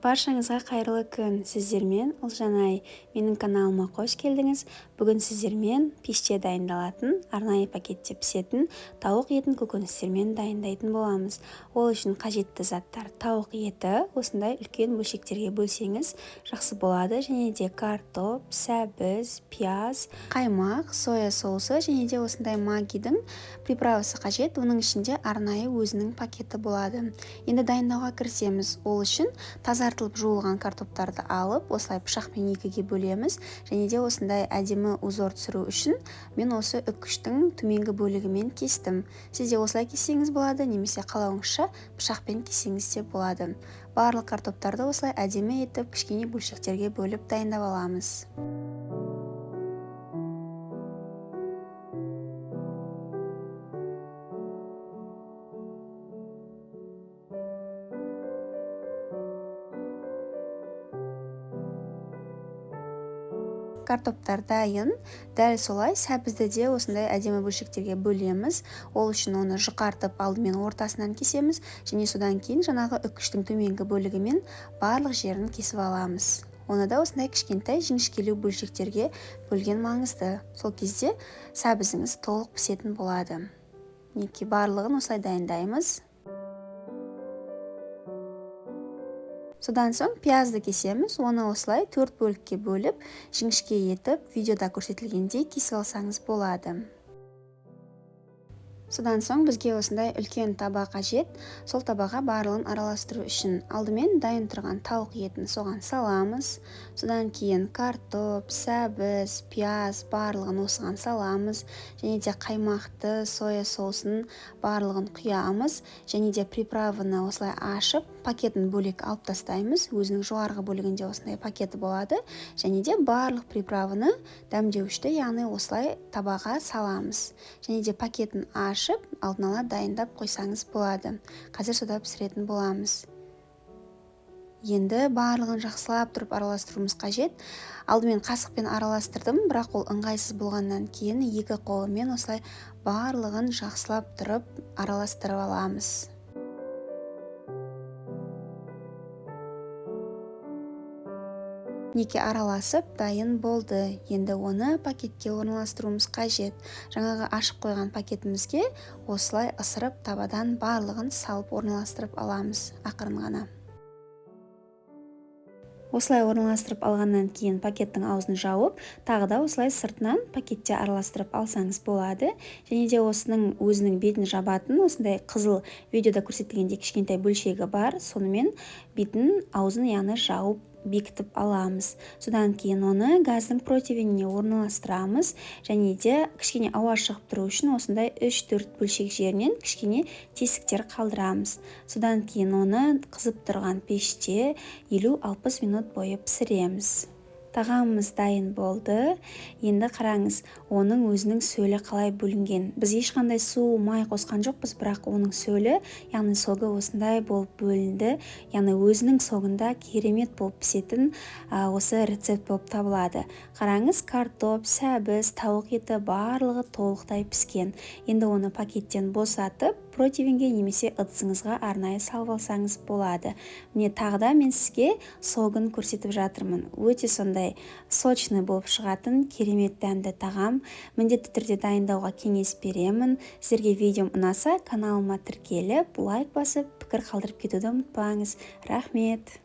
Баршаңызға қайырлы күн. Сіздермен Ұлжанай. Менің каналыма қош келдіңіз. Бүгін сіздермен пеште дайындалатын, арнайы пакетте пісетін тауық етін көкөністермен дайындайтын боламыз. Ол үшін қажетті заттар: тауық еті, осындай үлкен бөлшектерге бөлсеңіз жақсы болады, және де картоп, сәбіз, пияз, қаймақ, соя соусы және де осындай магидің приправасы қажет. Оның ішінде арнайы өзінің пакеті болады. Енді дайындауға кірісеміз. Ол үшін тазартылып жуылған картоптарды алып, осылай пышақпен екіге бөлеміз, және де осындай әдемі узор түсіру үшін мен осы үккіштің төменгі бөлігімен кестім. Сіз де осылай кессеңіз болады, немесе қалауыңызша пышақпен кессеңіз де болады. Барлық картоптарды осылай әдемі етіп кішкене бөлшектерге бөліп дайындап аламыз. Картоптар дайын. Дәл солай сәбізді де осындай әдемі бөлшектерге бөлеміз. Ол үшін оны жұқартып алдымен ортасынан кесеміз, және содан кейін жаңағы үккіштің төменгі бөлігімен барлық жерін кесіп аламыз. Оны да осындай кішкентай жіңішкелеу бөлшектерге бөлген маңызды. Сол кезде сәбізіңіз толық пісетін болады. Неке барлығын осылай дайындаймыз. Содан соң пиязды кесеміз, оны осылай 4 бөлікке бөліп, жіңішке етіп, видеода көрсетілгендей кесіп алсаңыз болады. Содан соң бізге осындай үлкен таба қажет. Сол табаға барлығын араластыру үшін алдымен дайын тұрған тауық етін соған саламыз. Содан кейін картоп, сәбіз, пияз барлығын осыған саламыз. Және де қаймақты, соя соусын барлығын құямыз. Және де приправаны осылай ашып, пакетін бөлек алып тастаймыз. Өзінің жоғарғы бөлігінде осындай пакеті болады. Және де барлық приправаны дәмдеуішті, яғни осылай табаға саламыз. Және де пакетін ашып, алдын ала дайындап қойсаңыз болады. Қазір сода пісіретін боламыз. Енді барлығын жақсылап тұрып араластыруымыз қажет. Алдымен қасықпен араластырдым, бірақ ол ыңғайсыз болғаннан кейін екі қолымен осылай барлығын жақсылап тұрып араластырып аламыз. Неке араласып дайын болды. Енді оны пакетке орналастыруымыз қажет. Жаңағы ашып қойған пакетімізге осылай ысырып табадан барлығын салып орналастырып аламыз ақырын ғана. Осылай орналастырып алғаннан кейін пакеттің аузын жауып, тағы да осылай сыртынан пакетте араластырып алсаңыз болады. Және де осының өзінің бетін жабатын осындай қызыл видеода көрсетілгендей кішкентай бөлшегі бар. Сонымен бетін аузын яғни жауып бекітіп аламыз. Содан кейін оны газдың противеніне орналастырамыз, және де кішкене ауа шығып тұру үшін осындай 3-4 бөлшек жерінен кішкене тесіктер қалдырамыз. Содан кейін оны қызып тұрған пеште 50-60 минут бойы пісіреміз. Тағамымыз дайын болды. Енді қараңыз, оның өзінің сөлі қалай бөлінген. Біз ешқандай су, май қосқан жоқпыз, бірақ оның сөлі, яғни согы осындай болып бөлінді. Яғни өзінің соғында керемет болып пісетін осы рецепт болып табылады. Қараңыз, картоп, сәбіз, тауық еті барлығы толықтай піскен. Енді оны пакеттен босатып, противенге немесе ыдысыңызға арнайы салып алсаңыз болады. Міне тағы да мен сізге согын көрсетіп жатырмын. Өте сондай сочный болып шығатын керемет дәмді тағам. Міндетті түрде дайындауға кеңес беремін. Сіздерге видеом ұнаса, каналыма тіркеліп, лайк басып, пікір қалдырып кетуді ұмытпаңыз. Рахмет!